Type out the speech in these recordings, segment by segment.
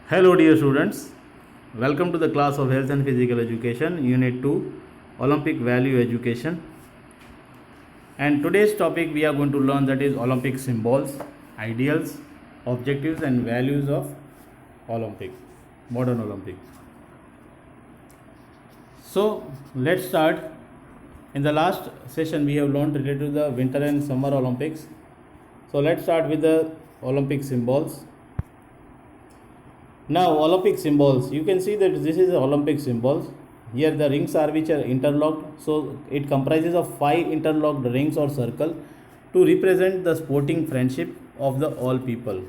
Hello dear students, welcome to the class of Health and Physical Education, Unit 2, Olympic Value Education. And today's topic we are going to learn, that is Olympic symbols, ideals, objectives and values of Olympic, modern Olympics. So let's start. In the last session we have learned related to the Winter and Summer Olympics. So let's start with the Olympic symbols. Now Olympic symbols, you can see that this is the Olympic symbols. Here the rings are which are interlocked, so it comprises of 5 interlocked rings or circle to represent the sporting friendship of the all people,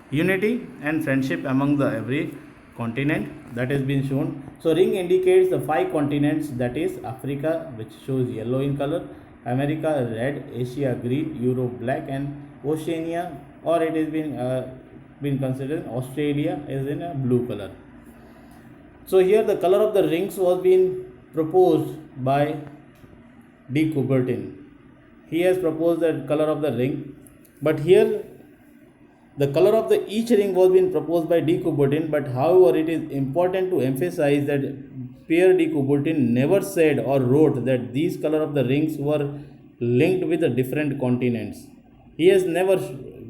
unity and friendship among the every continent, that has been shown. So ring indicates the 5 continents, that is Africa, which shows yellow in color, America red, Asia green, Europe black, and Oceania, or it has been considered Australia, is in a blue color. So here the color of the rings was being proposed by de Coubertin. He has proposed the color of the ring, but here the color of the each ring was being proposed by de Coubertin. But however, it is important to emphasize that Pierre de Coubertin never said or wrote that these color of the rings were linked with the different continents. He has never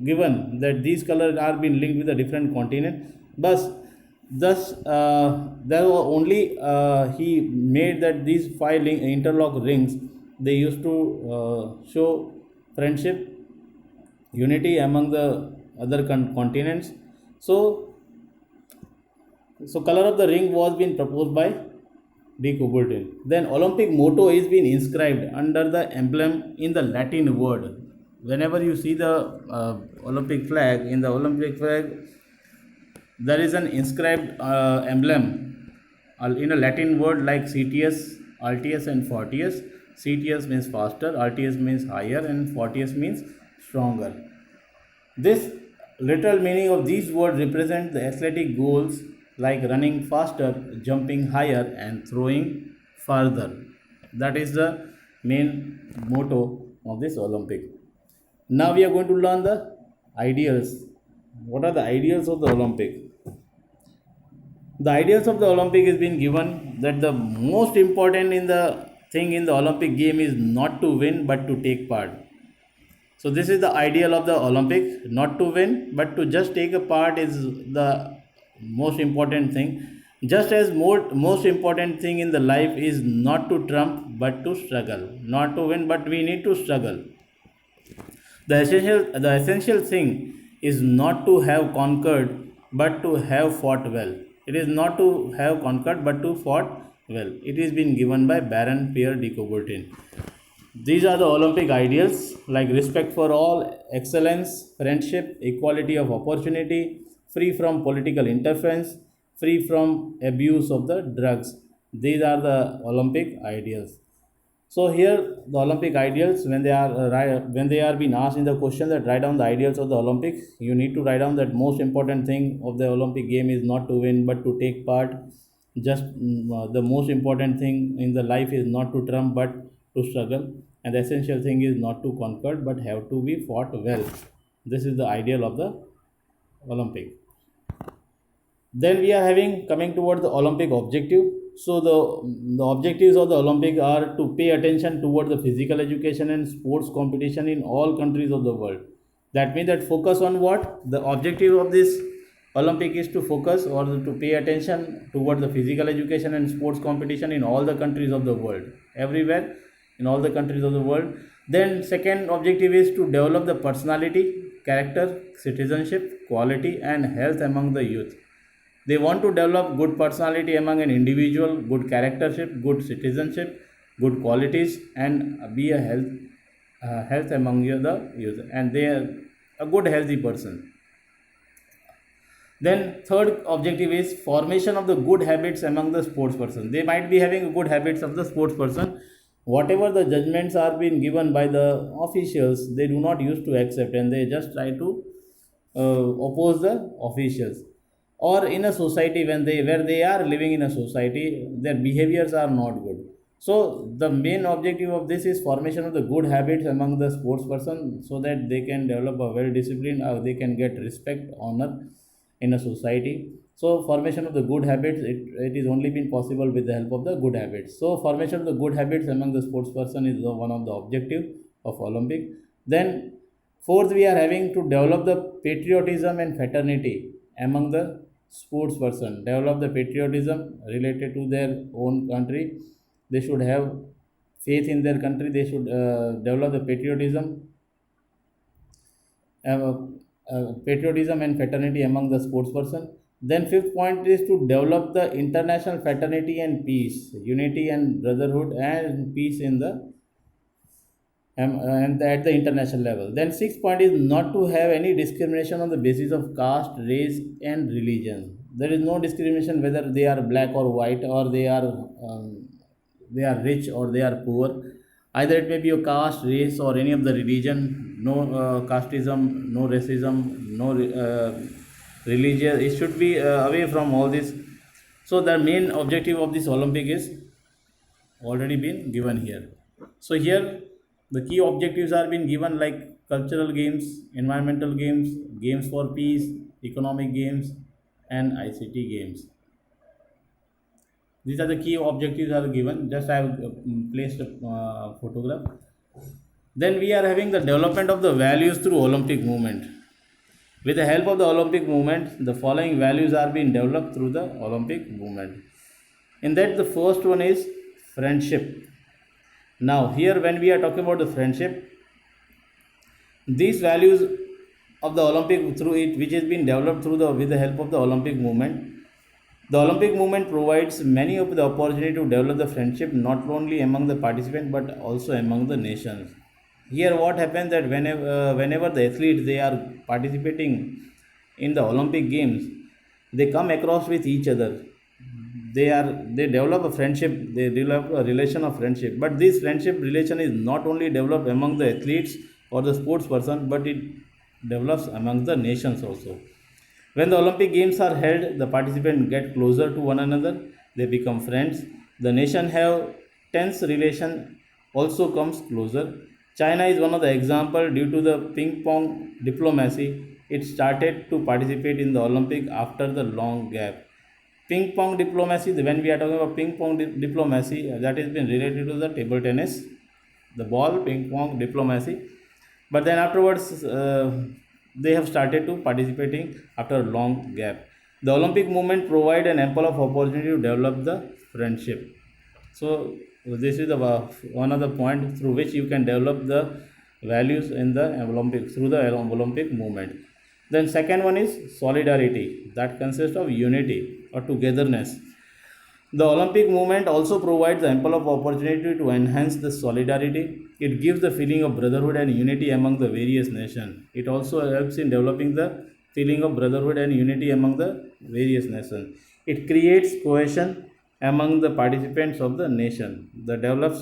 given that these colors are being linked with a different continent, but thus there were only he made that these 5 interlock rings, they used to show friendship, unity among the other continents. So color of the ring was being proposed by de Coubertin. Then Olympic motto is being inscribed under the emblem in the Latin word. Whenever you see the Olympic flag, in the Olympic flag there is an inscribed emblem in a Latin word like CTS, RTS and Fortius. CTS means faster, RTS means higher, and Fortius means stronger. This literal meaning of these words represent the athletic goals like running faster, jumping higher, and throwing farther. That is the main motto of this Olympic. Now we are going to learn the ideals. What are the ideals of the Olympic? The ideals of the Olympic is been given that the most important in the thing in the Olympic game is not to win but to take part. So this is the ideal of the Olympic, not to win but to just take a part is the most important thing. Just as most important thing in the life is not to trump but to struggle, not to win but we need to struggle. The essential thing is not to have conquered but to have fought well. It is not to have conquered but to fought well. It is been given by Baron Pierre de Coubertin. These are the Olympic ideals like respect for all, excellence, friendship, equality of opportunity, free from political interference, free from abuse of the drugs. These are the Olympic ideals. So here the Olympic ideals, when they are being asked in the question that write down the ideals of the Olympics, you need to write down that most important thing of the Olympic game is not to win but to take part. Just the most important thing in the life is not to trump but to struggle, and the essential thing is not to conquer but have to be fought well. This is the ideal of the Olympic. Then we are having coming towards the Olympic objective. So the objectives of the Olympic are to pay attention towards the physical education and sports competition in all countries of the world. That means that focus on what? The objective of this Olympic is to focus or to pay attention towards the physical education and sports competition in all the countries of the world. Everywhere in all the countries of the world. Then second objective is to develop the personality, character, citizenship, quality and health among the youth. They want to develop good personality among an individual, good charactership, good citizenship, good qualities, and be a health among the youth, and they are a good healthy person. Then third objective is formation of the good habits among the sports person. They might be having good habits of the sports person. Whatever the judgments are being given by the officials, they do not used to accept, and they just try to oppose the officials. Or in a society, where they are living in a society, their behaviors are not good. So the main objective of this is formation of the good habits among the sports person, so that they can develop a well disciplined, they can get respect, honor in a society. So formation of the good habits, it is only been possible with the help of the good habits. So formation of the good habits among the sports person is one of the objective of Olympic. Then fourth, we are having to develop the patriotism and fraternity among the sports person. Develop the patriotism related to their own country. They should have faith in their country. They should develop the uh, patriotism and fraternity among the sports person. Then fifth point is to develop the international fraternity and peace, unity and brotherhood and peace in the and at the international level. Then sixth point is not to have any discrimination on the basis of caste, race, and religion. There is no discrimination whether they are black or white, or they are rich or they are poor. Either it may be a caste, race, or any of the religion. No casteism, no racism, no religion. It should be away from all this. So the main objective of this Olympic is already been given here. So here the key objectives are being given, like cultural games, environmental games, games for peace, economic games, and ICT games. These are the key objectives are given. Just I have placed a photograph. Then we are having the development of the values through Olympic movement. With the help of the Olympic movement, the following values are being developed through the Olympic movement. In that, the first one is friendship. Now here when we are talking about the friendship, these values of the Olympic through it, which has been developed through with the help of the Olympic movement. The Olympic movement provides many of the opportunity to develop the friendship not only among the participants but also among the nations. Here what happens that whenever the athletes they are participating in the Olympic games, they come across with each other. They develop a friendship, they develop a relation of friendship. But this friendship relation is not only developed among the athletes or the sports person, but it develops among the nations also. When the Olympic games are held, the participants get closer to one another, they become friends. The nation have tense relation also comes closer. China is one of the example due to the ping pong diplomacy. It started to participate in the Olympic after the long gap. Ping pong diplomacy, when we are talking about ping pong diplomacy, that has been related to the table tennis, the ball, ping pong diplomacy. But then afterwards, they have started to participating after a long gap. The Olympic movement provide an ample of opportunity to develop the friendship. So this is the one of the point through which you can develop the values in the Olympic through the Olympic movement. Then second one is solidarity, that consists of unity or togetherness. The Olympic movement also provides ample of opportunity to enhance the solidarity. It gives the feeling of brotherhood and unity among the various nations. It also helps in developing the feeling of brotherhood and unity among the various nations. It creates cohesion among the participants of the nation. That develops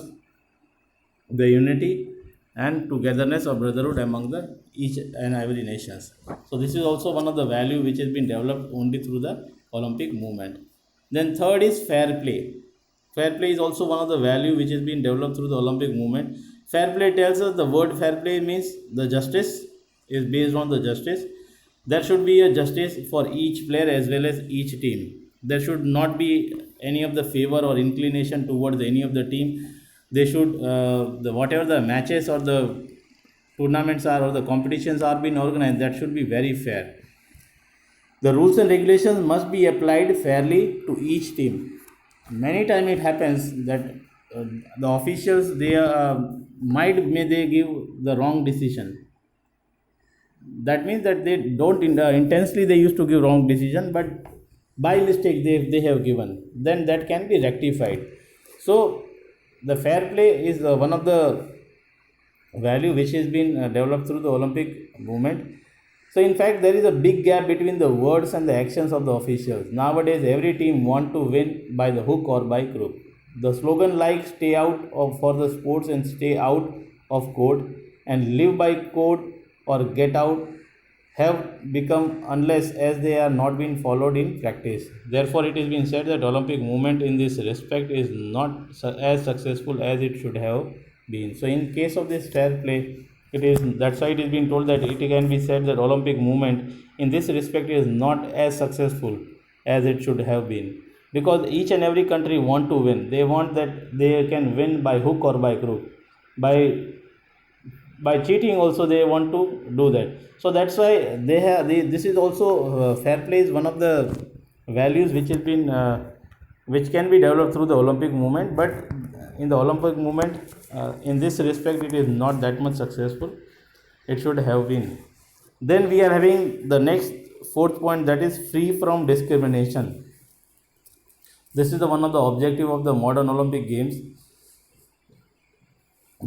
the unity and togetherness of brotherhood among the each and every nations. So this is also one of the value which has been developed only through the Olympic movement. Then third is fair play. Fair play is also one of the value which has been developed through the Olympic movement. Fair play tells us the word fair play means the justice is based on the justice. There should be a justice for each player as well as each team. There should not be any of the favor or inclination towards any of the team. They should whatever the matches or the tournaments are or the competitions are being organized, that should be very fair. The rules and regulations must be applied fairly to each team. Many times it happens that the officials may they give the wrong decision. That means that they don't intensely they used to give wrong decision, but by mistake they have given. Then that can be rectified. So the fair play is one of the value which has been developed through the Olympic movement. So in fact, there is a big gap between the words and the actions of the officials. Nowadays, every team want to win by the hook or by crook. The slogan like "Stay out for the sports and stay out of code" and "Live by code or get out" have become unless as they are not being followed in practice. Therefore, it has been said that Olympic movement in this respect is not as successful as it should have been. So in case of this fair play, it is that's why it is being told that it can be said that Olympic movement in this respect is not as successful as it should have been, because each and every country want to win. They want that they can win by hook or by crook, by cheating also they want to do that. So that's why this is also fair play is one of the values which has been which can be developed through the Olympic movement. But in the Olympic movement, in this respect, it is not that much successful. It should have been. Then we are having the next fourth point, that is free from discrimination. This is one of the objective of the modern Olympic Games.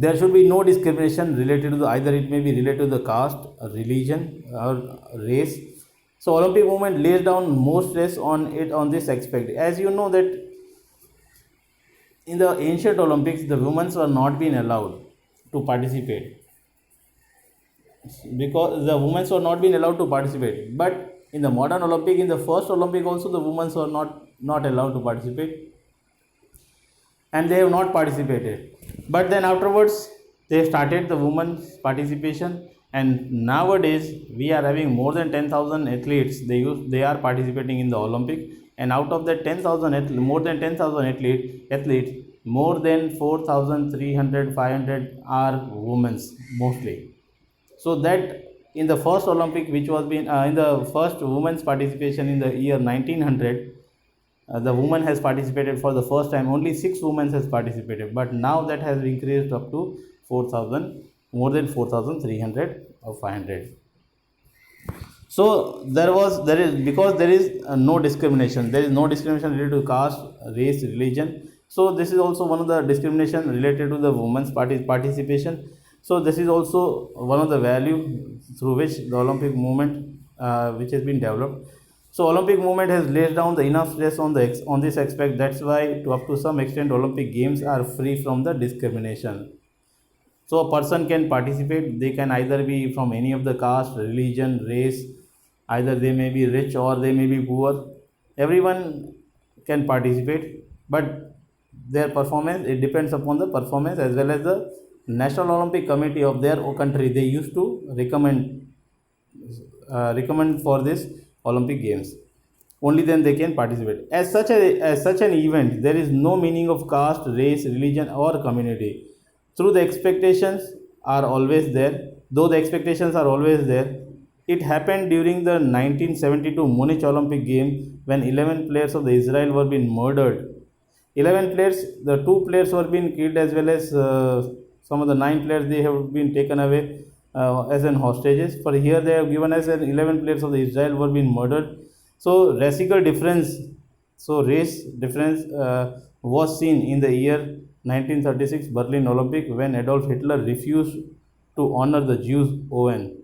There should be no discrimination related to either it may be related to the caste, religion, or race. So Olympic movement lays down more stress on this aspect. As you know that in the ancient Olympics, the women were not being allowed to participate, because the women were not being allowed to participate. But in the modern Olympic, in the first Olympic also, the women were not allowed to participate, and they have not participated. But then afterwards they started the women's participation, and nowadays we are having more than 10,000 athletes. They are participating in the Olympic, and out of that 10,000 more than 10,000 athletes, more than 4,300 500 are women mostly. So that in the first Olympic, which was been in the first women's participation in the year 1900, the woman has participated for the first time. Only 6 women has participated, but now that has increased up to 4,000, more than 4,300 or 500. So there is because there is no discrimination. There is no discrimination related to caste, race, religion. So this is also one of the discrimination related to the women's participation. So this is also one of the value through which the Olympic movement which has been developed. So Olympic movement has laid down the enough stress on this aspect. That's why up to some extent Olympic Games are free from the discrimination. So a person can participate. They can either be from any of the caste, religion, race. Either they may be rich or they may be poor. Everyone can participate, but their performance, it depends upon the performance, as well as the National Olympic Committee of their country. They used to recommend for this Olympic Games. Only then they can participate. As such an event, there is no meaning of caste, race, religion, or community. Through the expectations are always there. Though the expectations are always there, it happened during the 1972 Munich Olympic Games, when 11 players of the Israel were being murdered. 11 players, the 2 players were being killed, as well as some of the 9 players, they have been taken away as an hostages. For here they have given as an 11 players of the Israel were being murdered. So racial difference, so race difference was seen in the year 1936 Berlin Olympic, when Adolf Hitler refused to honor the Jews Owen,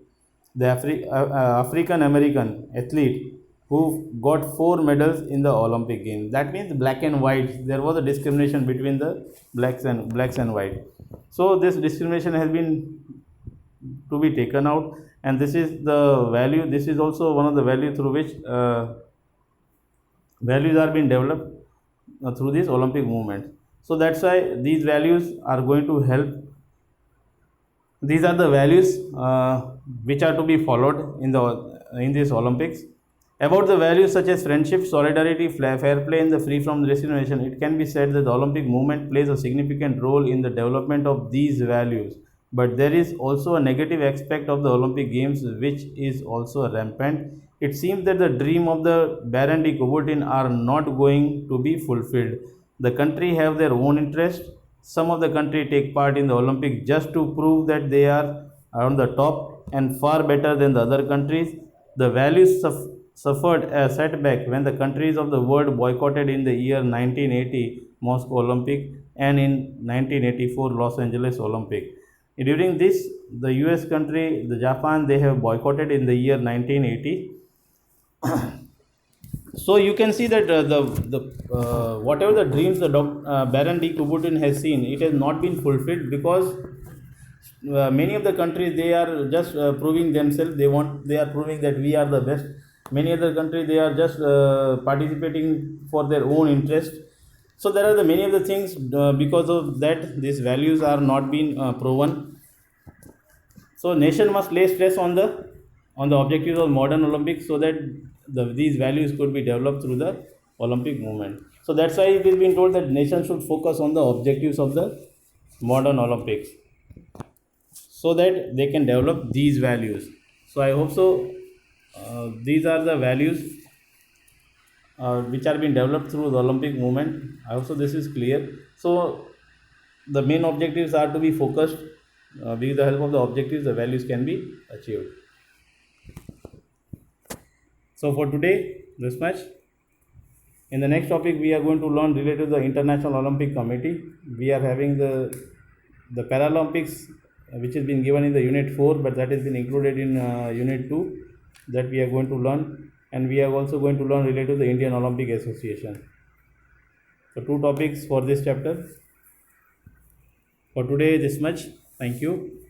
the African American athlete who got 4 medals in the Olympic Games. That means black and white. There was a discrimination between the blacks and white. So this discrimination has been to be taken out, and this is the value. This is also one of the value through which values are being developed through this Olympic movement. So that's why these values are going to help. These are the values which are to be followed in this Olympics. About the values such as friendship, solidarity, fair play, and the free from discrimination, it can be said that the Olympic movement plays a significant role in the development of these values. But there is also a negative aspect of the Olympic Games which is also rampant. It seems that the dream of the Baron de Coubertin are not going to be fulfilled. The country have their own interest. Some of the country take part in the Olympic just to prove that they are on the top and far better than the other countries. The values suffered a setback when the countries of the world boycotted in the year 1980 Moscow Olympic and in 1984 Los Angeles Olympic. During this, the US country, the Japan, they have boycotted in the year 1980. So you can see that whatever the dreams the Baron de Coubertin has seen, it has not been fulfilled, because many of the countries, they are just proving themselves. They are proving that we are the best. Many other countries, they are just participating for their own interest. So there are many of the things, because of that these values are not being proven. So nation must lay stress on the on the objectives of modern Olympics, so that these values could be developed through the Olympic movement. So that's why it is being told that nations should focus on the objectives of the modern Olympics, so that they can develop these values. So I hope so. These are the values which are being developed through the Olympic movement. I hope so this is clear. So the main objectives are to be focused. With the help of the objectives, the values can be achieved. So for today, this much. In the next topic, we are going to learn related to the International Olympic Committee. We are having the Paralympics, which has been given in the Unit 4, but that has been included in Unit 2, that we are going to learn. And we are also going to learn related to the Indian Olympic Association. So 2 topics for this chapter. For today, this much. Thank you.